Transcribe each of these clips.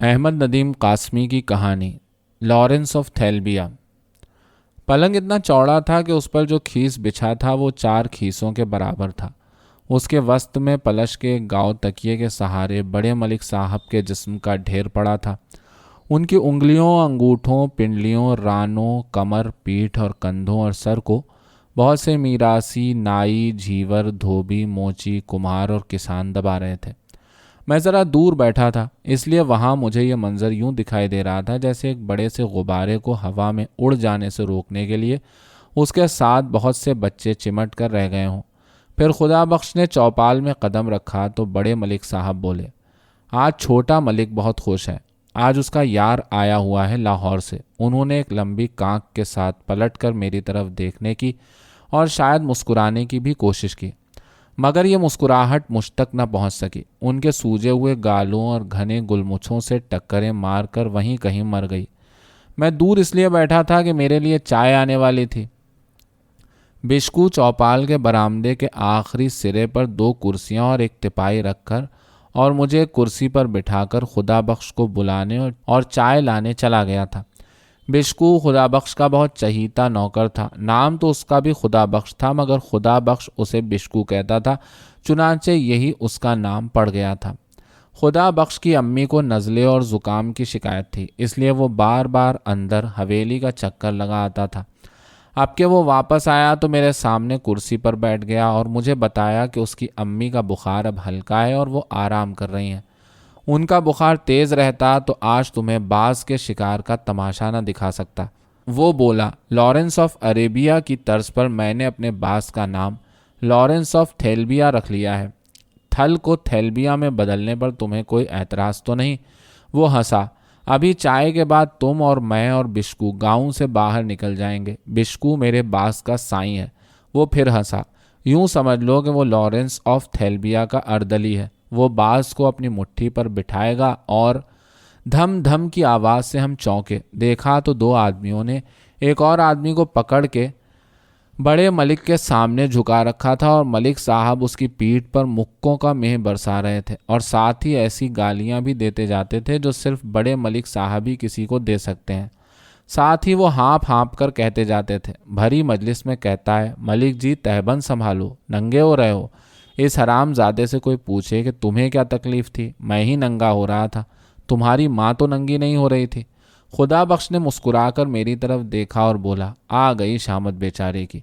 احمد ندیم قاسمی کی کہانی Lawrence of تھیلبیا۔ پلنگ اتنا چوڑا تھا کہ اس پر جو کھیس بچھا تھا وہ 4 کھیسوں کے برابر تھا۔ اس کے وسط میں پلش کے گاؤ تکیے کے سہارے بڑے ملک صاحب کے جسم کا ڈھیر پڑا تھا۔ ان کی انگلیوں، انگوٹھوں، پنڈلیوں، رانوں، کمر، پیٹھ اور کندھوں اور سر کو بہت سے میراثی، نائی، جھیور، دھوبی، موچی، کمہار اور کسان دبا رہے تھے۔ میں ذرا دور بیٹھا تھا، اس لیے وہاں مجھے یہ منظر یوں دکھائی دے رہا تھا جیسے ایک بڑے سے غبارے کو ہوا میں اڑ جانے سے روکنے کے لیے اس کے ساتھ بہت سے بچے چمٹ کر رہ گئے ہوں۔ پھر خدا بخش نے چوپال میں قدم رکھا تو بڑے ملک صاحب بولے، آج چھوٹا ملک بہت خوش ہے، آج اس کا یار آیا ہوا ہے لاہور سے۔ انہوں نے ایک لمبی کانک کے ساتھ پلٹ کر میری طرف دیکھنے کی اور شاید مسکرانے کی بھی کوشش کی، مگر یہ مسکراہٹ مجھ تک نہ پہنچ سکی۔ ان کے سوجے ہوئے گالوں اور گھنے گلمچھوں سے ٹکریں مار کر وہیں کہیں مر گئی۔ میں دور اس لیے بیٹھا تھا کہ میرے لیے چائے آنے والی تھی۔ بشکو چوپال کے برآمدے کے آخری سرے پر 2 کرسیاں اور ایک تپائی رکھ کر اور مجھے ایک کرسی پر بٹھا کر خدا بخش کو بلانے اور چائے لانے چلا گیا تھا۔ بشکو خدا بخش کا بہت چہیتا نوکر تھا۔ نام تو اس کا بھی خدا بخش تھا، مگر خدا بخش اسے بشکو کہتا تھا، چنانچہ یہی اس کا نام پڑ گیا تھا۔ خدا بخش کی امی کو نزلے اور زکام کی شکایت تھی، اس لیے وہ بار بار اندر حویلی کا چکر لگا آتا تھا۔ اب کہ وہ واپس آیا تو میرے سامنے کرسی پر بیٹھ گیا اور مجھے بتایا کہ اس کی امی کا بخار اب ہلکا ہے اور وہ آرام کر رہی ہیں۔ ان کا بخار تیز رہتا تو آج تمہیں باز کے شکار کا تماشا نہ دکھا سکتا۔ وہ بولا، لارنس آف عربیہ کی طرز پر میں نے اپنے باز کا نام لارنس آف تھیلبیا رکھ لیا ہے۔ تھل کو تھیلبیا میں بدلنے پر تمہیں کوئی اعتراض تو نہیں؟ وہ ہنسا۔ ابھی چائے کے بعد تم اور میں اور بشکو گاؤں سے باہر نکل جائیں گے۔ بشکو میرے باز کا سائیں ہے۔ وہ پھر ہنسا۔ یوں سمجھ لو کہ وہ لارنس آف تھیلبیا کا اردلی ہے۔ وہ باز کو اپنی مٹھی پر بٹھائے گا اور دھم دھم کی آواز سے ہم چونکے۔ دیکھا تو 2 آدمیوں نے ایک اور آدمی کو پکڑ کے بڑے ملک کے سامنے جھکا رکھا تھا اور ملک صاحب اس کی پیٹھ پر مکوں کا مہ برسا رہے تھے اور ساتھ ہی ایسی گالیاں بھی دیتے جاتے تھے جو صرف بڑے ملک صاحب ہی کسی کو دے سکتے ہیں۔ ساتھ ہی وہ ہانپ ہانپ کر کہتے جاتے تھے، بھری مجلس میں کہتا ہے، ملک جی تہبند سنبھالو، ننگے ہو رہے ہو۔ اس حرام زادے سے کوئی پوچھے کہ تمہیں کیا تکلیف تھی؟ میں ہی ننگا ہو رہا تھا، تمہاری ماں تو ننگی نہیں ہو رہی تھی۔ خدا بخش نے مسکرا کر میری طرف دیکھا اور بولا، آ گئی شامت بیچارے کی۔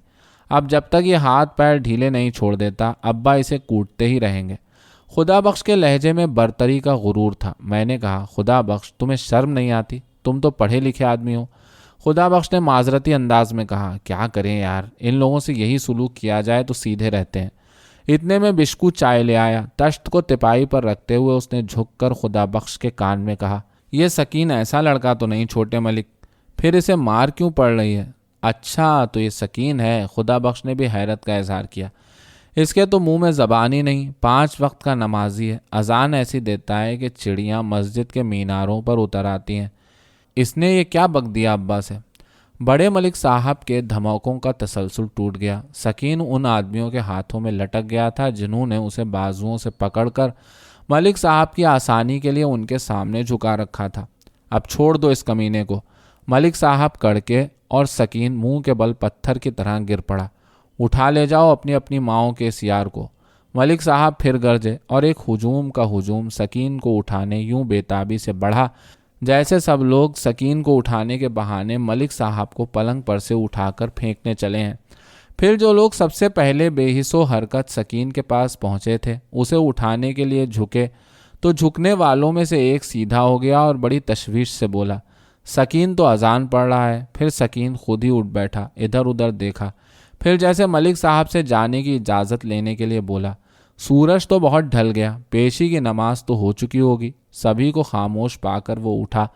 اب جب تک یہ ہاتھ پیر ڈھیلے نہیں چھوڑ دیتا ابا اسے کوٹتے ہی رہیں گے۔ خدا بخش کے لہجے میں برتری کا غرور تھا۔ میں نے کہا، خدا بخش تمہیں شرم نہیں آتی؟ تم تو پڑھے لکھے آدمی ہو۔ خدا بخش نے معذرتی انداز میں کہا، کیا کریں یار، ان لوگوں سے یہی سلوک کیا جائے تو سیدھے رہتے ہیں۔ اتنے میں بشکو چائے لے آیا۔ تشت کو تپائی پر رکھتے ہوئے اس نے جھک کر خدا بخش کے کان میں کہا، یہ سکین ایسا لڑکا تو نہیں چھوٹے ملک، پھر اسے مار کیوں پڑ رہی ہے؟ اچھا تو یہ سکین ہے؟ خدا بخش نے بھی حیرت کا اظہار کیا۔ اس کے تو منہ میں زبان ہی نہیں، 5 وقت کا نمازی ہے، اذان ایسی دیتا ہے کہ چڑیاں مسجد کے میناروں پر اتر آتی ہیں۔ اس نے یہ کیا بک دیا ابا سے؟ بڑے ملک صاحب کے دھماکوں کا تسلسل ٹوٹ گیا۔ سکین ان آدمیوں کے ہاتھوں میں لٹک گیا تھا جنہوں نے اسے بازوؤں سے پکڑ کر ملک صاحب کی آسانی کے لیے ان کے سامنے جھکا رکھا تھا۔ اب چھوڑ دو اس کمینے کو۔ ملک صاحب کڑکے اور سکین منہ کے بل پتھر کی طرح گر پڑا۔ اٹھا لے جاؤ اپنی اپنی ماؤں کے اس یار کو۔ ملک صاحب پھر گرجے اور ایک ہجوم کا ہجوم سکین کو اٹھانے یوں بےتابی سے بڑھا جیسے سب لوگ سکین کو اٹھانے کے بہانے ملک صاحب کو پلنگ پر سے اٹھا کر پھینکنے چلے ہیں۔ پھر جو لوگ سب سے پہلے بے حس و حرکت سکین کے پاس پہنچے تھے اسے اٹھانے کے لیے جھکے تو جھکنے والوں میں سے ایک سیدھا ہو گیا اور بڑی تشویش سے بولا، سکین تو اذان پڑھ رہا ہے۔ پھر سکین خود ہی اٹھ بیٹھا، ادھر ادھر دیکھا، پھر جیسے ملک صاحب سے جانے کی اجازت لینے کے لیے بولا، سورج تو بہت ڈھل گیا، پیشی کی نماز تو ہو چکی ہوگی۔ سبھی کو خاموش پا کر وہ اٹھا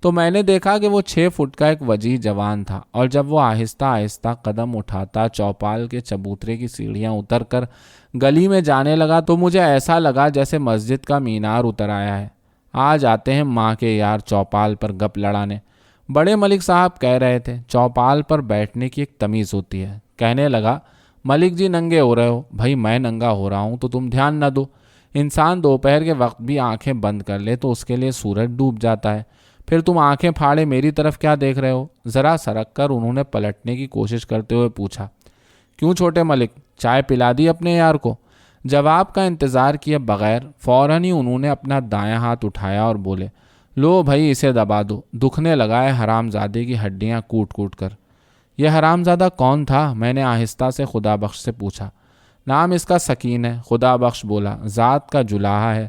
تو میں نے دیکھا کہ وہ 6 فٹ کا ایک وجیح جوان تھا، اور جب وہ آہستہ آہستہ قدم اٹھاتا چوپال کے چبوترے کی سیڑھیاں اتر کر گلی میں جانے لگا تو مجھے ایسا لگا جیسے مسجد کا مینار اتر آیا ہے۔ آج آتے ہیں ماں کے یار چوپال پر گپ لڑانے۔ بڑے ملک صاحب کہہ رہے تھے، چوپال پر بیٹھنے کی ایک تمیز ہوتی ہے۔ کہنے لگا، ملک جی ننگے ہو رہے ہو۔ بھائی میں ننگا ہو رہا ہوں تو تم دھیان نہ دو۔ انسان دوپہر کے وقت بھی آنکھیں بند کر لے تو اس کے لیے سورج ڈوب جاتا ہے، پھر تم آنکھیں پھاڑے میری طرف کیا دیکھ رہے ہو؟ ذرا سرک کر انہوں نے پلٹنے کی کوشش کرتے ہوئے پوچھا۔ کیوں چھوٹے ملک، چائے پلا دی اپنے یار کو؟ جواب کا انتظار کیے بغیر فوراً ہی انہوں نے اپنا دایاں ہاتھ اٹھایا اور بولے، لو بھائی اسے دبا دو، دکھنے لگا ہے حرام زادے کی ہڈیاں کوٹ کوٹ کر۔ یہ حرام زادہ کون تھا؟ میں نے آہستہ سے خدا بخش سے پوچھا۔ نام اس کا سکین ہے، خدا بخش بولا، ذات کا جلاہا ہے۔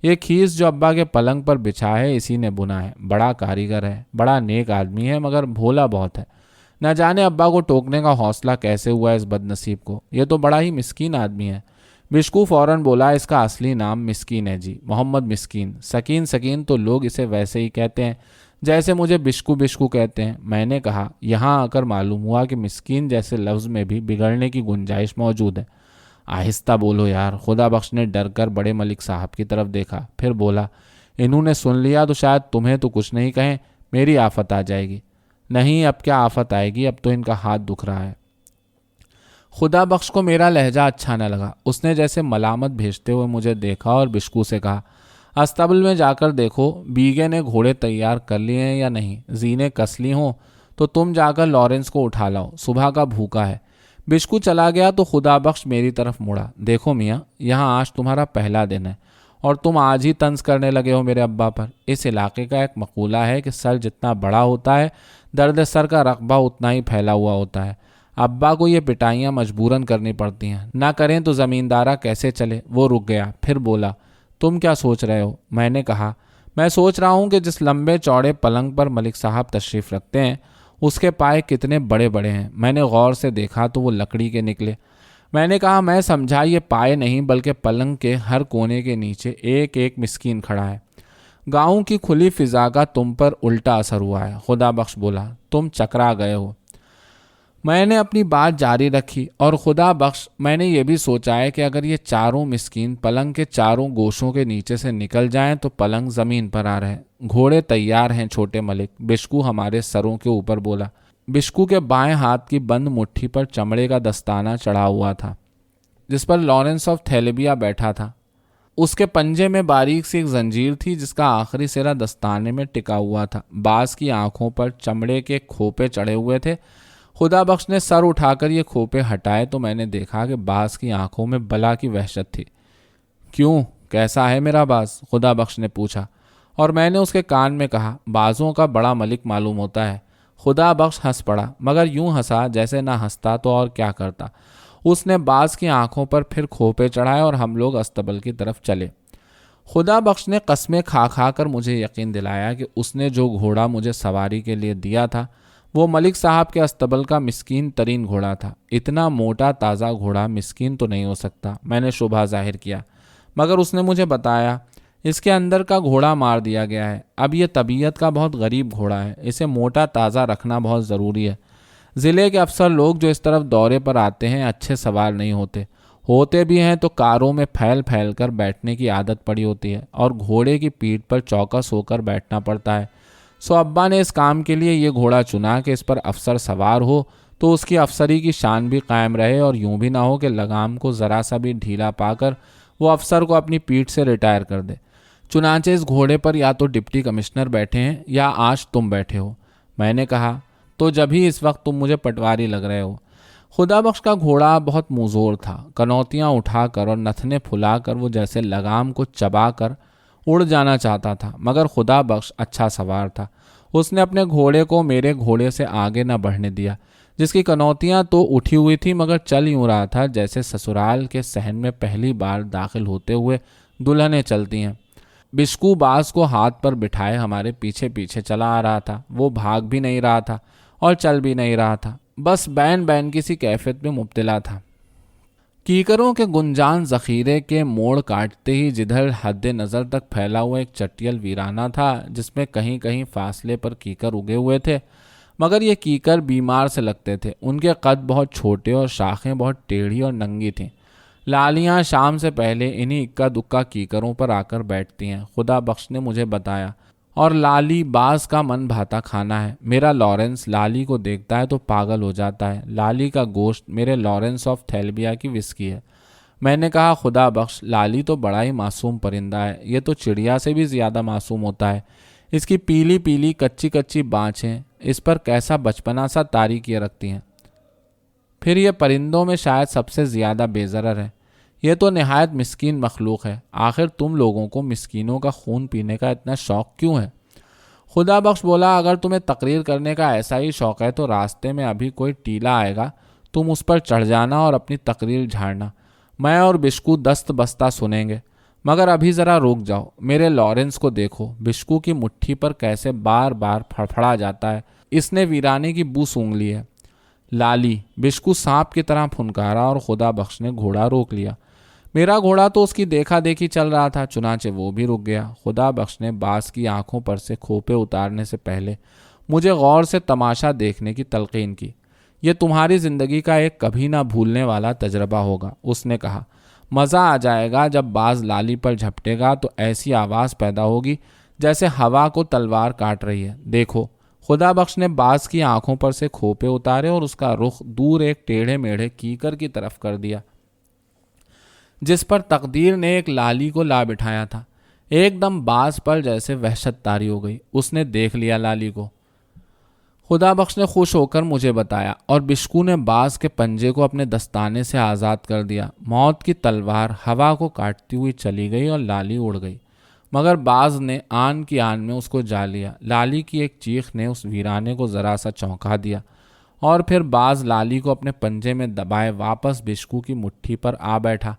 یہ کھیس جو ابا کے پلنگ پر بچھا ہے اسی نے بنا ہے، بڑا کاریگر ہے، بڑا نیک آدمی ہے، مگر بھولا بہت ہے۔ نہ جانے ابا کو ٹوکنے کا حوصلہ کیسے ہوا اس بد نصیب کو، یہ تو بڑا ہی مسکین آدمی ہے۔ بشکو فوراً بولا، اس کا اصلی نام مسکین ہے جی، محمد مسکین۔ سکین سکین تو لوگ اسے ویسے ہی کہتے ہیں جیسے مجھے بشکو بشکو کہتے ہیں۔ میں نے کہا، یہاں آ کر معلوم ہوا کہ مسکین جیسے لفظ میں بھی بگڑنے کی گنجائش موجود ہے۔ آہستہ بولو یار، خدا بخش نے ڈر کر بڑے ملک صاحب کی طرف دیکھا، پھر بولا، انہوں نے سن لیا تو شاید تمہیں تو کچھ نہیں کہیں، میری آفت آ جائے گی۔ نہیں، اب کیا آفت آئے گی، اب تو ان کا ہاتھ دکھ رہا ہے۔ خدا بخش کو میرا لہجہ اچھا نہ لگا، اس نے جیسے ملامت بھیجتے ہوئے مجھے دیکھا اور بشکو سے کہا، استبل میں جا کر دیکھو بیگے نے گھوڑے تیار کر لیے ہیں یا نہیں، زینے کس لی ہوں تو تم جا کر لارنس کو اٹھا لاؤ، صبح کا بھوکا ہے۔ بشکو چلا گیا تو خدا بخش میری طرف مڑا، دیکھو میاں، یہاں آج تمہارا پہلا دن ہے اور تم آج ہی طنز کرنے لگے ہو میرے ابا پر۔ اس علاقے کا ایک مقولہ ہے کہ سر جتنا بڑا ہوتا ہے درد سر کا رقبہ اتنا ہی پھیلا ہوا ہوتا ہے۔ ابا کو یہ پٹائیاں مجبوراً کرنی پڑتی ہیں، نہ کریں تو زمیندارہ کیسے چلے۔ وہ رک گیا، پھر بولا، تم کیا سوچ رہے ہو؟ میں نے کہا، میں سوچ رہا ہوں کہ جس لمبے چوڑے پلنگ پر ملک صاحب تشریف رکھتے ہیں اس کے پائے کتنے بڑے بڑے ہیں۔ میں نے غور سے دیکھا تو وہ لکڑی کے نکلے۔ میں نے کہا، میں سمجھا یہ پائے نہیں بلکہ پلنگ کے ہر کونے کے نیچے ایک ایک مسکین کھڑا ہے۔ گاؤں کی کھلی فضا کا تم پر الٹا اثر ہوا ہے، خدا بخش بولا، تم چکرا گئے ہو۔ میں نے اپنی بات جاری رکھی، اور خدا بخش میں نے یہ بھی سوچا ہے کہ اگر یہ چاروں مسکین پلنگ کے چاروں گوشوں کے نیچے سے نکل جائیں تو پلنگ زمین پر آ رہے۔ گھوڑے تیار ہیں چھوٹے ملک، بشکو ہمارے سروں کے اوپر بولا۔ بشکو کے بائیں ہاتھ کی بند مٹھی پر چمڑے کا دستانہ چڑھا ہوا تھا جس پر لارنس آف تھیلیبیا بیٹھا تھا۔ اس کے پنجے میں باریک سی ایک زنجیر تھی جس کا آخری سرا دستانے میں ٹکا ہوا تھا۔ باز کی آنکھوں پر چمڑے کے کھوپے چڑھے ہوئے تھے۔ خدا بخش نے سر اٹھا کر یہ کھوپے ہٹائے تو میں نے دیکھا کہ باز کی آنکھوں میں بلا کی وحشت تھی۔ کیوں، کیسا ہے میرا باز؟ خدا بخش نے پوچھا، اور میں نے اس کے کان میں کہا، بازوں کا بڑا ملک معلوم ہوتا ہے۔ خدا بخش ہنس پڑا، مگر یوں ہنسا جیسے نہ ہنستا تو اور کیا کرتا۔ اس نے باز کی آنکھوں پر پھر کھوپے چڑھائے اور ہم لوگ استبل کی طرف چلے۔ خدا بخش نے قسمیں کھا کھا کر مجھے یقین دلایا کہ اس نے جو گھوڑا مجھے سواری کے لیے دیا تھا وہ ملک صاحب کے استبل کا مسکین ترین گھوڑا تھا۔ اتنا موٹا تازہ گھوڑا مسکین تو نہیں ہو سکتا، میں نے شبہ ظاہر کیا، مگر اس نے مجھے بتایا اس کے اندر کا گھوڑا مار دیا گیا ہے۔ اب یہ طبیعت کا بہت غریب گھوڑا ہے، اسے موٹا تازہ رکھنا بہت ضروری ہے۔ ضلع کے افسر لوگ جو اس طرف دورے پر آتے ہیں اچھے سوار نہیں ہوتے بھی ہیں تو کاروں میں پھیل پھیل کر بیٹھنے کی عادت پڑی ہوتی ہے اور گھوڑے کی پیٹھ پر چوکس ہو کر بیٹھنا پڑتا ہے۔ سو ابا نے اس کام کے لیے یہ گھوڑا چنا کہ اس پر افسر سوار ہو تو اس کی افسری کی شان بھی قائم رہے اور یوں بھی نہ ہو کہ لگام کو ذرا سا بھی ڈھیلا پا کر وہ افسر کو اپنی پیٹھ سے ریٹائر کر دے۔ چنانچہ اس گھوڑے پر یا تو ڈپٹی کمشنر بیٹھے ہیں یا آج تم بیٹھے ہو۔ میں نے کہا، تو جبھی اس وقت تم مجھے پٹواری لگ رہے ہو۔ خدا بخش کا گھوڑا بہت موزور تھا، کنوتیاں اٹھا کر اور نتھنے پھلا کر وہ جیسے لگام کو چبا کر اڑ جانا چاہتا تھا، مگر خدا بخش اچھا سوار تھا۔ اس نے اپنے گھوڑے کو میرے گھوڑے سے آگے نہ بڑھنے دیا، جس کی کنوتیاں تو اٹھی ہوئی تھی مگر چل یوں رہا تھا جیسے سسرال کے صحن میں پہلی بار داخل ہوتے ہوئے دلہنیں چلتی ہیں۔ بشکو باز کو ہاتھ پر بٹھائے ہمارے پیچھے پیچھے چلا آ رہا تھا۔ وہ بھاگ بھی نہیں رہا تھا اور چل بھی نہیں رہا تھا، بس بین بین کسی کیفیت میں مبتلا تھا۔ کیکروں کے گنجان ذخیرے کے موڑ کاٹتے ہی جدھر حد نظر تک پھیلا ہوا ایک چٹیل ویرانہ تھا جس میں کہیں کہیں فاصلے پر کیکر اگے ہوئے تھے، مگر یہ کیکر بیمار سے لگتے تھے۔ ان کے قد بہت چھوٹے اور شاخیں بہت ٹیڑھی اور ننگی تھیں۔ لالیاں شام سے پہلے انہی اکا دکا کیکروں پر آ کر بیٹھتی ہیں، خدا بخش نے مجھے بتایا، اور لالی باز کا من بھاتا کھانا ہے۔ میرا لارنس لالی کو دیکھتا ہے تو پاگل ہو جاتا ہے۔ لالی کا گوشت میرے لارنس آف تھیلیبیا کی وسکی ہے۔ میں نے کہا خدا بخش، لالی تو بڑا ہی معصوم پرندہ ہے، یہ تو چڑیا سے بھی زیادہ معصوم ہوتا ہے۔ اس کی پیلی پیلی کچی کچی بانچیں اس پر کیسا بچپنا سا طاری کیے رکھتی ہیں۔ پھر یہ پرندوں میں شاید سب سے زیادہ بے ضرر ہے۔ یہ تو نہایت مسکین مخلوق ہے۔ آخر تم لوگوں کو مسکینوں کا خون پینے کا اتنا شوق کیوں ہے؟ خدا بخش بولا، اگر تمہیں تقریر کرنے کا ایسا ہی شوق ہے تو راستے میں ابھی کوئی ٹیلا آئے گا، تم اس پر چڑھ جانا اور اپنی تقریر جھاڑنا، میں اور بشکو دست بستہ سنیں گے۔ مگر ابھی ذرا رک جاؤ، میرے لارنس کو دیکھو، بشکو کی مٹھی پر کیسے بار بار پھڑپھڑا جاتا ہے، اس نے ویرانے کی بو سونگھ لی ہے۔ لالی، بشکو سانپ کی طرح پھنکارا اور خدا بخش نے گھوڑا روک لیا۔ میرا گھوڑا تو اس کی دیکھا دیکھی چل رہا تھا، چنانچہ وہ بھی رک گیا۔ خدا بخش نے باز کی آنکھوں پر سے کھوپے اتارنے سے پہلے مجھے غور سے تماشا دیکھنے کی تلقین کی۔ یہ تمہاری زندگی کا ایک کبھی نہ بھولنے والا تجربہ ہوگا، اس نے کہا۔ مزہ آ جائے گا جب باز لالی پر جھپٹے گا تو ایسی آواز پیدا ہوگی جیسے ہوا کو تلوار کاٹ رہی ہے۔ دیکھو، خدا بخش نے باز کی آنکھوں پر سے کھوپے اتارے اور اس کا رخ دور ایک ٹیڑھے میڑھے کیکر کی طرف کر دیا جس پر تقدیر نے ایک لالی کو لا بٹھایا تھا۔ ایک دم باز پر جیسے وحشت طاری ہو گئی۔ اس نے دیکھ لیا لالی کو۔ خدا بخش نے خوش ہو کر مجھے بتایا، اور بشکو نے باز کے پنجے کو اپنے دستانے سے آزاد کر دیا۔ موت کی تلوار ہوا کو کاٹتی ہوئی چلی گئی اور لالی اڑ گئی، مگر باز نے آن کی آن میں اس کو جا لیا۔ لالی کی ایک چیخ نے اس ویرانے کو ذرا سا چونکا دیا، اور پھر باز لالی کو اپنے پنجے میں دبائے واپس بشکو کی مٹھی پر آ بیٹھا۔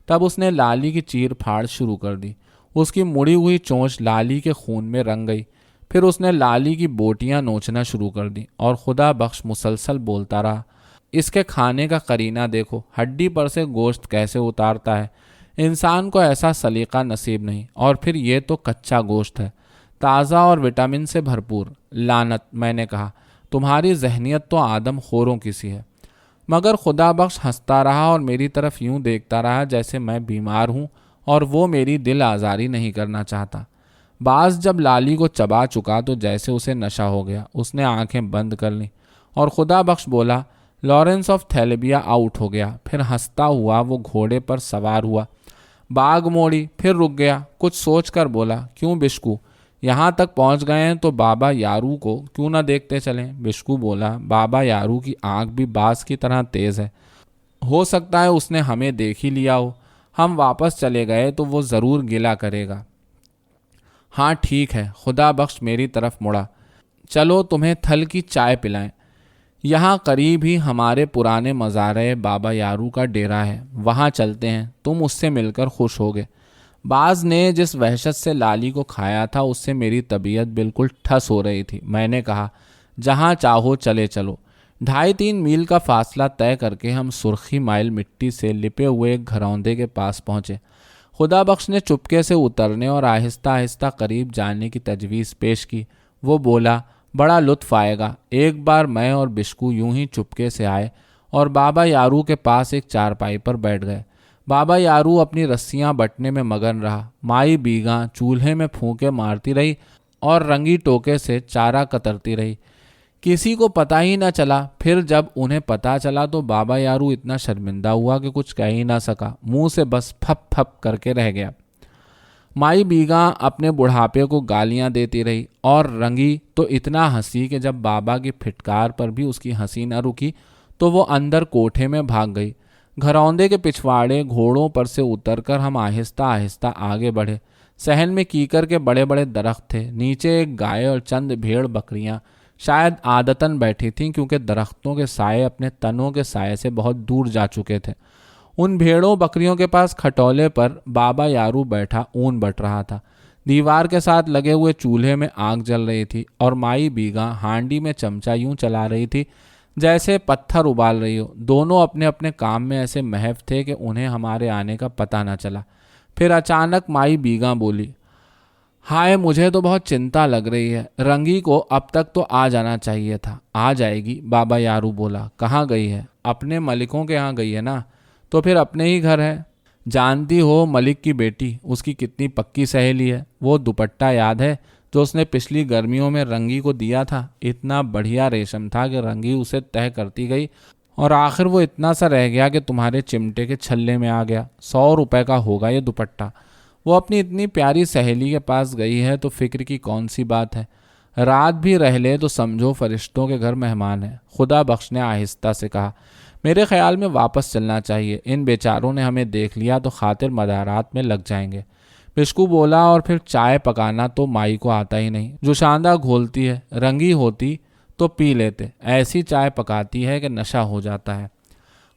تب اس نے لالی کی چیر پھاڑ شروع کر دی۔ اس کی مڑی ہوئی چونچ لالی کے خون میں رنگ گئی۔ پھر اس نے لالی کی بوٹیاں نوچنا شروع کر دی، اور خدا بخش مسلسل بولتا رہا، اس کے کھانے کا قرینہ دیکھو، ہڈی پر سے گوشت کیسے اتارتا ہے۔ انسان کو ایسا سلیقہ نصیب نہیں، اور پھر یہ تو کچا گوشت ہے، تازہ اور وٹامن سے بھرپور۔ لعنت، میں نے کہا، تمہاری ذہنیت تو آدم خوروں کی سی ہے۔ مگر خدا بخش ہنستا رہا اور میری طرف یوں دیکھتا رہا جیسے میں بیمار ہوں اور وہ میری دل آزاری نہیں کرنا چاہتا۔ باز جب لالی کو چبا چکا تو جیسے اسے نشہ ہو گیا، اس نے آنکھیں بند کر لیں، اور خدا بخش بولا، لارنس آف تھیلیبیا آؤٹ ہو گیا۔ پھر ہنستا ہوا وہ گھوڑے پر سوار ہوا، باغ موڑی، پھر رک گیا، کچھ سوچ کر بولا، کیوں بشکو، یہاں تک پہنچ گئے ہیں تو بابا یارو کو کیوں نہ دیکھتے چلیں؟ بشکو بولا، بابا یارو کی آنکھ بھی باز کی طرح تیز ہے، ہو سکتا ہے اس نے ہمیں دیکھ ہی لیا ہو۔ ہم واپس چلے گئے تو وہ ضرور گلہ کرے گا۔ ہاں ٹھیک ہے، خدا بخش میری طرف مڑا، چلو تمہیں تھل کی چائے پلائیں، یہاں قریب ہی ہمارے پرانے مزارع بابا یارو کا ڈیرا ہے، وہاں چلتے ہیں، تم اس سے مل کر خوش ہوگے۔ باز نے جس وحشت سے لالی کو کھایا تھا اس سے میری طبیعت بالکل ٹھس ہو رہی تھی۔ میں نے کہا، جہاں چاہو چلے چلو۔ 2.5-3 میل کا فاصلہ طے کر کے ہم سرخی مائل مٹی سے لپے ہوئے ایک گھروندے کے پاس پہنچے۔ خدا بخش نے چپکے سے اترنے اور آہستہ آہستہ قریب جانے کی تجویز پیش کی۔ وہ بولا، بڑا لطف آئے گا۔ ایک بار میں اور بشکو یوں ہی چپکے سے آئے اور بابا یارو کے پاس ایک چارپائی پر بیٹھ گئے۔ بابا یارو اپنی رسیاں بٹنے میں مگن رہا، مائی بیگاں چولہے میں پھونکے مارتی رہی اور رنگی ٹوکے سے چارہ کترتی رہی۔ کسی کو پتہ ہی نہ چلا۔ پھر جب انہیں پتہ چلا تو بابا یارو اتنا شرمندہ ہوا کہ کچھ کہہ ہی نہ سکا، منہ سے بس پھپ پھپ کر کے رہ گیا۔ مائی بیگاں اپنے بڑھاپے کو گالیاں دیتی رہی اور رنگی تو اتنا ہنسی کہ جب بابا کی پھٹکار پر بھی اس کی ہنسی نہ رکی تو وہ اندر کوٹھے میں بھاگ گئی۔ گھروندے کے پچھواڑے گھوڑوں پر سے اتر کر ہم آہستہ آہستہ آگے بڑھے۔ صحن میں کیکر کے بڑے بڑے درخت تھے، نیچے ایک گائے اور چند بھیڑ بکریاں شاید عادتاً بیٹھی تھیں کیونکہ درختوں کے سائے اپنے تنوں کے سائے سے بہت دور جا چکے تھے۔ ان بھیڑوں بکریوں کے پاس کھٹولے پر بابا یارو بیٹھا اون بٹ رہا تھا۔ دیوار کے ساتھ لگے ہوئے چولہے میں آگ جل رہی تھی اور مائی بیگاں ہانڈی میں چمچا یوں چلا رہی تھی جیسے پتھر ابال رہی ہو۔ دونوں اپنے اپنے کام میں ایسے محو تھے کہ انہیں ہمارے آنے کا پتہ نہ چلا۔ پھر اچانک مائی بیگاں بولی، ہائے مجھے تو بہت چنتا لگ رہی ہے، رنگی کو اب تک تو آ جانا چاہیے تھا۔ آ جائے گی، بابا یارو بولا۔ کہاں گئی ہے؟ اپنے ملکوں کے ہاں گئی ہے نا، تو پھر اپنے ہی گھر ہے۔ جانتی ہو ملک کی بیٹی اس کی کتنی پکی سہیلی ہے؟ وہ دوپٹہ یاد ہے جو اس نے پچھلی گرمیوں میں رنگی کو دیا تھا؟ اتنا بڑھیا ریشم تھا کہ رنگی اسے تہہ کرتی گئی اور آخر وہ اتنا سا رہ گیا کہ تمہارے چمٹے کے چھلے میں آ گیا۔ 100 روپے کا ہوگا یہ دوپٹہ۔ وہ اپنی اتنی پیاری سہیلی کے پاس گئی ہے تو فکر کی کون سی بات ہے؟ رات بھی رہ لے تو سمجھو فرشتوں کے گھر مہمان ہے۔ خدا بخش نے آہستہ سے کہا، میرے خیال میں واپس چلنا چاہیے، ان بیچاروں نے ہمیں دیکھ لیا تو خاطر مدارات میں لگ جائیں گے۔ بشکو بولا، اور پھر چائے پکانا تو مائی کو آتا ہی نہیں، جو شاندار گھولتی ہے، رنگی ہوتی تو پی لیتے، ایسی چائے پکاتی ہے کہ نشہ ہو جاتا ہے۔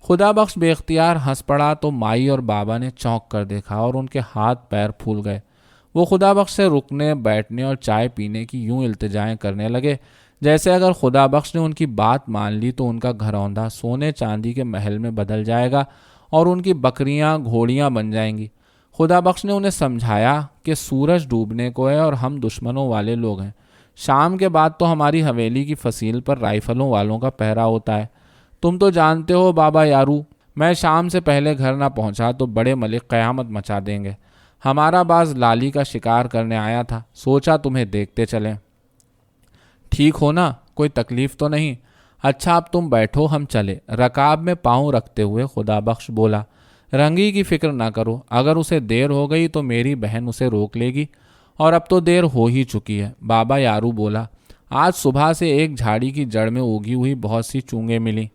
خدا بخش بے اختیار ہنس پڑا تو مائی اور بابا نے چونک کر دیکھا اور ان کے ہاتھ پیر پھول گئے۔ وہ خدا بخش سے رکنے، بیٹھنے اور چائے پینے کی یوں التجائیں کرنے لگے جیسے اگر خدا بخش نے ان کی بات مان لی تو ان کا گھروندا سونے چاندی کے محل میں بدل جائے گا اور ان کی بکریاں گھوڑیاں بن جائیں گی۔ خدا بخش نے انہیں سمجھایا کہ سورج ڈوبنے کو ہے اور ہم دشمنوں والے لوگ ہیں۔ شام کے بعد تو ہماری حویلی کی فصیل پر رائفلوں والوں کا پہرا ہوتا ہے۔ تم تو جانتے ہو بابا یارو، میں شام سے پہلے گھر نہ پہنچا تو بڑے ملک قیامت مچا دیں گے۔ ہمارا باز لالی کا شکار کرنے آیا تھا، سوچا تمہیں دیکھتے چلیں۔ ٹھیک ہو نا؟ کوئی تکلیف تو نہیں؟ اچھا اب تم بیٹھو، ہم چلے۔ رکاب میں پاؤں رکھتے ہوئے خدا بخش بولا، رنگی کی فکر نہ کرو، اگر اسے دیر ہو گئی تو میری بہن اسے روک لے گی، اور اب تو دیر ہو ہی چکی ہے۔ بابا یارو بولا، آج صبح سے ایک جھاڑی کی جڑ میں اگی ہوئی بہت سی چونگیں ملی۔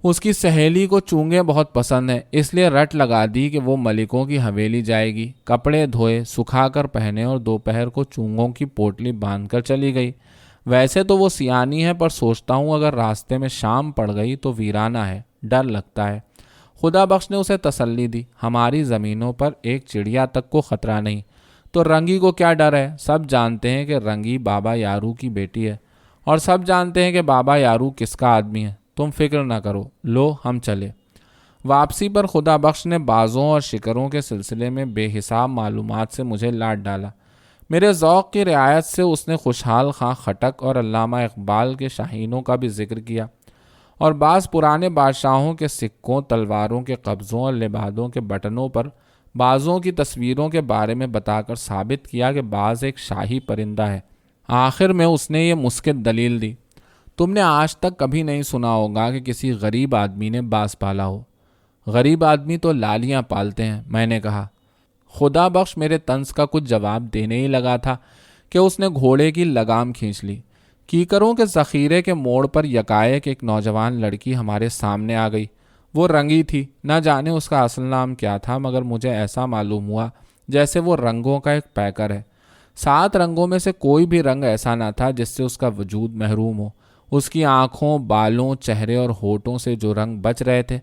اس کی سہیلی کو چونگیں بہت پسند ہیں، اس لیے رٹ لگا دی کہ وہ ملکوں کی حویلی جائے گی۔ کپڑے دھوئے، سکھا کر پہنے اور دوپہر کو چونگوں کی پوٹلی باندھ کر چلی گئی۔ ویسے تو وہ سیانی ہے، پر سوچتا ہوں اگر راستے میں شام پڑ گئی تو ویرانہ ہے، ڈر لگتا ہے۔ خدا بخش نے اسے تسلی دی، ہماری زمینوں پر ایک چڑیا تک کو خطرہ نہیں، تو رنگی کو کیا ڈر ہے؟ سب جانتے ہیں کہ رنگی بابا یارو کی بیٹی ہے، اور سب جانتے ہیں کہ بابا یارو کس کا آدمی ہے۔ تم فکر نہ کرو، لو ہم چلے۔ واپسی پر خدا بخش نے بازوں اور شکروں کے سلسلے میں بے حساب معلومات سے مجھے لاڈ ڈالا۔ میرے ذوق کی رعایت سے اس نے خوشحال خاں خٹک اور علامہ اقبال کے شاہینوں کا بھی ذکر کیا، اور بعض پرانے بادشاہوں کے سکوں، تلواروں کے قبضوں اور لبادوں کے بٹنوں پر بعضوں کی تصویروں کے بارے میں بتا کر ثابت کیا کہ بعض ایک شاہی پرندہ ہے۔ آخر میں اس نے یہ مسکت دلیل دی، تم نے آج تک کبھی نہیں سنا ہوگا کہ کسی غریب آدمی نے باز پالا ہو۔ غریب آدمی تو لالیاں پالتے ہیں، میں نے کہا۔ خدا بخش میرے طنز کا کچھ جواب دینے ہی لگا تھا کہ اس نے گھوڑے کی لگام کھینچ لی۔ کیکروں کے ذخیرے کے موڑ پر یکایک ایک نوجوان لڑکی ہمارے سامنے آ گئی۔ وہ رنگی تھی، نہ جانے اس کا اصل نام کیا تھا، مگر مجھے ایسا معلوم ہوا جیسے وہ رنگوں کا ایک پیکر ہے۔ 7 رنگوں میں سے کوئی بھی رنگ ایسا نہ تھا جس سے اس کا وجود محروم ہو۔ اس کی آنکھوں، بالوں، چہرے اور ہونٹوں سے جو رنگ بچ رہے تھے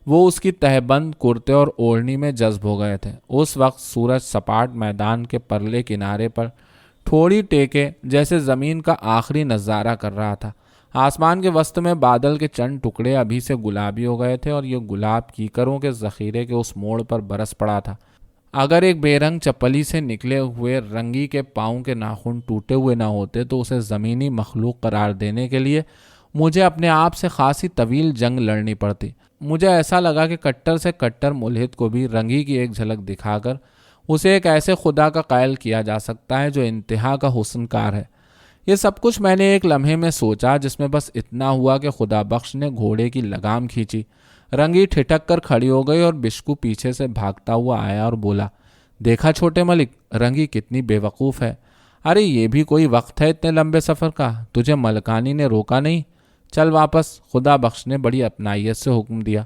وہ اس کی تہبند کرتے اور اوڑھنی میں جذب ہو گئے تھے۔ اس وقت سورج سپاٹ میدان کے پرلے کنارے پر تھوڑی ٹیکے جیسے زمین کا آخری نظارہ کر رہا تھا۔ آسمان کے وسط میں بادل کے چند ٹکڑے ابھی سے گلابی ہو گئے تھے اور یہ گلاب کیکروں کے ذخیرے کے اس موڑ پر برس پڑا تھا۔ اگر ایک بے رنگ چپلی سے نکلے ہوئے رنگی کے پاؤں کے ناخن ٹوٹے ہوئے نہ ہوتے تو اسے زمینی مخلوق قرار دینے کے لیے مجھے اپنے آپ سے خاصی طویل جنگ لڑنی پڑتی۔ مجھے ایسا لگا کہ کٹر سے کٹر ملحد کو بھی رنگی کی ایک جھلک دکھا کر اسے ایک ایسے خدا کا قائل کیا جا سکتا ہے جو انتہا کا حسن کار ہے۔ یہ سب کچھ میں نے ایک لمحے میں سوچا، جس میں بس اتنا ہوا کہ خدا بخش نے گھوڑے کی لگام کھینچی۔ رنگی ٹھٹک کر کھڑی ہو گئی اور بشکو پیچھے سے بھاگتا ہوا آیا اور بولا، دیکھا چھوٹے ملک، رنگی کتنی بے وقوف ہے۔ ارے یہ بھی کوئی وقت ہے اتنے لمبے سفر کا، تجھے ملکانی نے روکا نہیں؟ چل واپس۔ خدا بخش نے بڑی اپنائیت سے حکم دیا،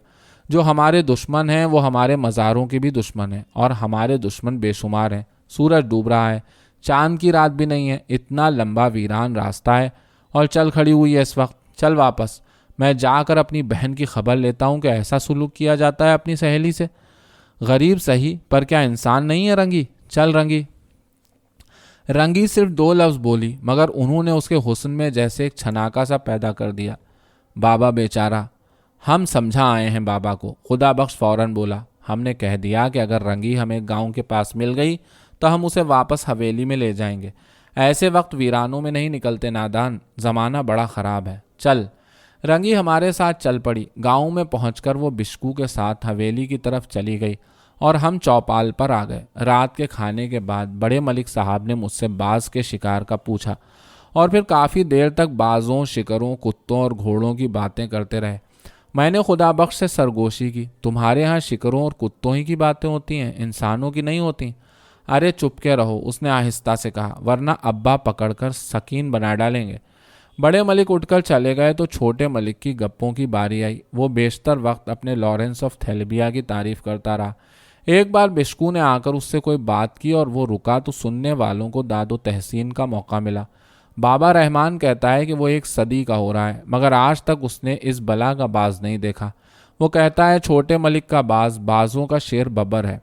جو ہمارے دشمن ہیں وہ ہمارے مزاروں کے بھی دشمن ہیں، اور ہمارے دشمن بے شمار ہیں۔ سورج ڈوب رہا ہے، چاند کی رات بھی نہیں ہے، اتنا لمبا ویران راستہ ہے اور چل کھڑی ہوئی ہے اس وقت۔ چل واپس، میں جا کر اپنی بہن کی خبر لیتا ہوں کہ ایسا سلوک کیا جاتا ہے اپنی سہیلی سے۔ غریب صحیح، پر کیا انسان نہیں ہے رنگی؟ چل رنگی۔ رنگی صرف 2 لفظ بولی، مگر انہوں نے اس کے حسن میں جیسے ایک چھناکا سا پیدا کر دیا۔ بابا بیچارہ، ہم سمجھا آئے ہیں بابا کو۔ خدا بخش فوراً بولا، ہم نے کہہ دیا کہ اگر رنگی ہمیں گاؤں کے پاس مل گئی تو ہم اسے واپس حویلی میں لے جائیں گے۔ ایسے وقت ویرانوں میں نہیں نکلتے نادان، زمانہ بڑا خراب ہے۔ چل۔ رنگی ہمارے ساتھ چل پڑی۔ گاؤں میں پہنچ کر وہ بشکو کے ساتھ حویلی کی طرف چلی گئی اور ہم چوپال پر آ گئے۔ رات کے کھانے کے بعد بڑے ملک صاحب نے مجھ سے باز کے شکار کا پوچھا، اور پھر کافی دیر تک بازوں، شکروں، کتوں اور گھوڑوں کی باتیں کرتے رہے۔ میں نے خدا بخش سے سرگوشی کی، تمہارے ہاں شکروں اور کتوں ہی کی باتیں ہوتی ہیں، انسانوں کی نہیں ہوتی؟ ارے چپ کے رہو، اس نے آہستہ سے کہا، ورنہ ابا پکڑ کر سکین بنا ڈالیں گے۔ بڑے ملک اٹھ کر چلے گئے تو چھوٹے ملک کی گپوں کی باری آئی۔ وہ بیشتر وقت اپنے لارنس آف تھیلبیا کی تعریف کرتا رہا۔ ایک بار بشکو نے آ کر اس سے کوئی بات کی اور وہ رکا تو سننے والوں کو داد و تحسین کا موقع ملا۔ بابا رحمان کہتا ہے کہ وہ 1 صدی کا ہو رہا ہے مگر آج تک اس نے اس بلا کا باز نہیں دیکھا۔ وہ کہتا ہے چھوٹے ملک کا باز بازوں کا شیر ببر ہے۔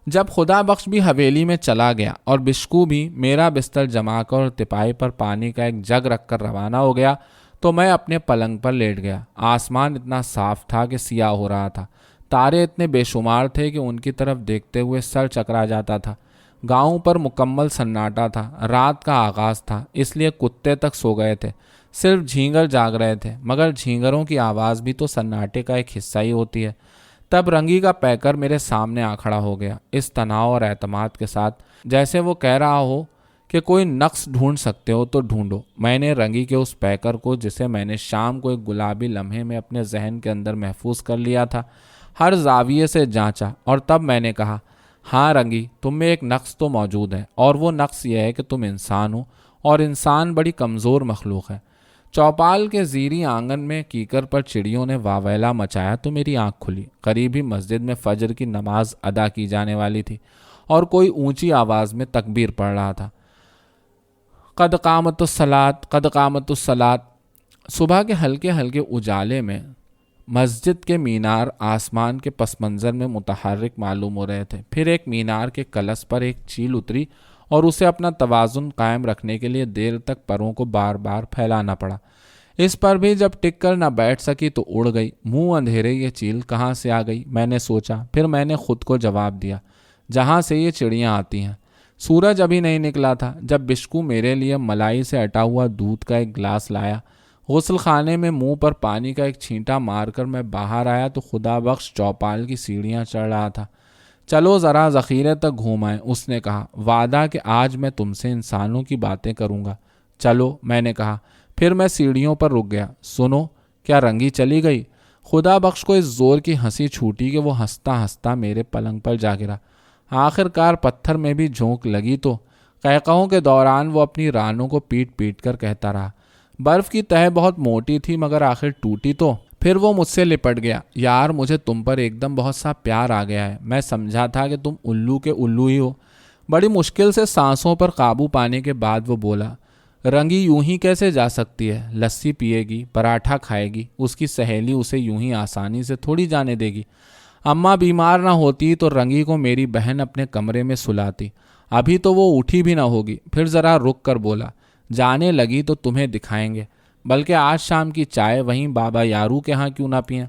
جب خدا بخش بھی حویلی میں چلا گیا اور بشکو بھی میرا بستر جما کر اور تپائی پر پانی کا ایک جگ رکھ کر روانہ ہو گیا تو میں اپنے پلنگ پر لیٹ گیا۔ آسمان اتنا صاف تھا کہ سیاہ ہو رہا تھا، تارے اتنے بے شمار تھے کہ ان کی طرف دیکھتے ہوئے سر چکرا جاتا تھا۔ گاؤں پر مکمل سناٹا تھا، رات کا آغاز تھا، اس لیے کتے تک سو گئے تھے، صرف جھینگر جاگ رہے تھے، مگر جھینگروں کی آواز بھی تو سناٹے کا ایک حصہ ہی ہوتی ہے۔ تب رنگی کا پیکر میرے سامنے آ کھڑا ہو گیا، اس تناؤ اور اعتماد کے ساتھ جیسے وہ کہہ رہا ہو کہ کوئی نقص ڈھونڈ سکتے ہو تو ڈھونڈو۔ میں نے رنگی کے اس پیکر کو، جسے میں نے شام کو ایک گلابی لمحے میں اپنے ذہن کے اندر محفوظ کر لیا تھا، ہر زاویے سے جانچا، اور تب میں نے کہا، ہاں رنگی، تم میں ایک نقص تو موجود ہے، اور وہ نقص یہ ہے کہ تم انسان ہو، اور انسان بڑی کمزور مخلوق ہے۔ چوپال کے زیریں آنگن میں کیکر پر چڑیوں نے واویلا مچایا تو میری آنکھ کھلی۔ قریب ہی مسجد میں فجر کی نماز ادا کی جانے والی تھی اور کوئی اونچی آواز میں تکبیر پڑھ رہا تھا، قد قامت الصلاۃ، قد قامت الصلاۃ۔ صبح کے ہلکے ہلکے اجالے میں مسجد کے مینار آسمان کے پس منظر میں متحرک معلوم ہو رہے تھے۔ پھر ایک مینار کے کلس پر ایک چیل اتری اور اسے اپنا توازن قائم رکھنے کے لیے دیر تک پروں کو بار بار پھیلانا پڑا۔ اس پر بھی جب ٹک کر نہ بیٹھ سکی تو اڑ گئی۔ منہ اندھیرے یہ چیل کہاں سے آ گئی، میں نے سوچا۔ پھر میں نے خود کو جواب دیا، جہاں سے یہ چڑیاں آتی ہیں۔ سورج ابھی نہیں نکلا تھا جب بشکو میرے لیے ملائی سے اٹا ہوا دودھ کا ایک گلاس لایا۔ غسل خانے میں منہ پر پانی کا ایک چھینٹا مار کر میں باہر آیا تو خدا بخش چوپال کی سیڑھیاں چڑھ رہا تھا۔ چلو ذرا ذخیرے تک گھوم آئیں، اس نے کہا، وعدہ کہ آج میں تم سے انسانوں کی باتیں کروں گا۔ چلو، میں نے کہا۔ پھر میں سیڑھیوں پر رک گیا۔ سنو، کیا رنگی چلی گئی؟ خدا بخش کو اس زور کی ہنسی چھوٹی کہ وہ ہنستا ہنستا میرے پلنگ پر جا گرا۔ آخر کار پتھر میں بھی جھونک لگی تو قہقہوں کے دوران وہ اپنی رانوں کو پیٹ پیٹ کر کہتا رہا۔ برف کی تہ بہت موٹی تھی مگر آخر ٹوٹی تو۔ پھر وہ مجھ سے لپٹ گیا۔ یار، مجھے تم پر ایک دم بہت سا پیار آ گیا ہے۔ میں سمجھا تھا کہ تم الو کے الو ہی ہو۔ بڑی مشکل سے سانسوں پر قابو پانے کے بعد وہ بولا، رنگی یوں ہی کیسے جا سکتی ہے؟ لسی پیے گی، پراٹھا کھائے گی، اس کی سہیلی اسے یوں ہی آسانی سے تھوڑی جانے دے گی۔ اماں بیمار نہ ہوتی تو رنگی کو میری بہن اپنے کمرے میں سلاتی، ابھی تو وہ اٹھی بھی نہ ہوگی۔ پھر ذرا رک کر بولا، جانے لگی تو تمہیں دکھائیں گے، بلکہ آج شام کی چائے وہیں بابا یارو کے ہاں کیوں نہ پئیں؟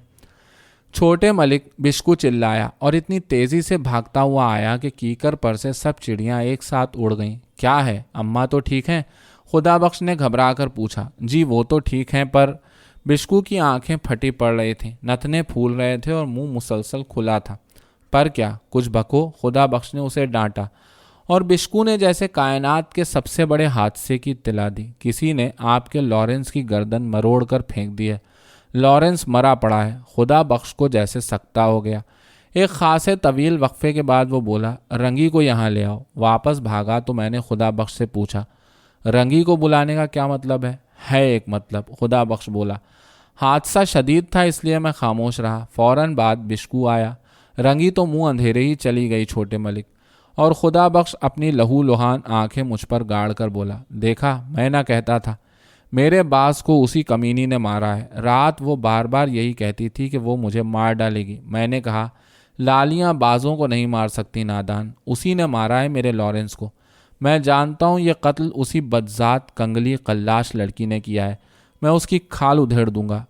چھوٹے ملک، بشکو چلایا اور اتنی تیزی سے بھاگتا ہوا آیا کہ کیکر پر سے سب چڑیاں ایک ساتھ اڑ گئیں۔ کیا ہے، اماں تو ٹھیک ہیں؟ خدا بخش نے گھبرا کر پوچھا۔ جی وہ تو ٹھیک ہیں، پر بشکو کی آنکھیں پھٹی پڑ رہی تھیں، نتنے پھول رہے تھے اور منہ مسلسل کھلا تھا۔ پر کیا؟ کچھ بکو، خدا بخش نے اسے ڈانٹا، اور بشکو نے جیسے کائنات کے سب سے بڑے حادثے کی اطلاع دی، کسی نے آپ کے لارنس کی گردن مروڑ کر پھینک دی ہے، لارنس مرا پڑا ہے۔ خدا بخش کو جیسے سکتہ ہو گیا۔ ایک خاصے طویل وقفے کے بعد وہ بولا، رنگی کو یہاں لے آؤ۔ واپس بھاگا تو میں نے خدا بخش سے پوچھا، رنگی کو بلانے کا کیا مطلب ہے؟ ہے ایک مطلب، خدا بخش بولا۔ حادثہ شدید تھا اس لیے میں خاموش رہا۔ فوراً بعد بشکو آیا۔ رنگی تو منہ اندھیرے ہی چلی گئی چھوٹے ملک، اور خدا بخش اپنی لہو لہان آنکھیں مجھ پر گاڑ کر بولا، دیکھا میں نہ کہتا تھا، میرے باز کو اسی کمینی نے مارا ہے۔ رات وہ بار بار یہی کہتی تھی کہ وہ مجھے مار ڈالے گی۔ میں نے کہا، لالیاں بازوں کو نہیں مار سکتی نادان، اسی نے مارا ہے میرے لارنس کو۔ میں جانتا ہوں یہ قتل اسی بدذات کنگلی قلاش لڑکی نے کیا ہے، میں اس کی کھال ادھیڑ دوں گا۔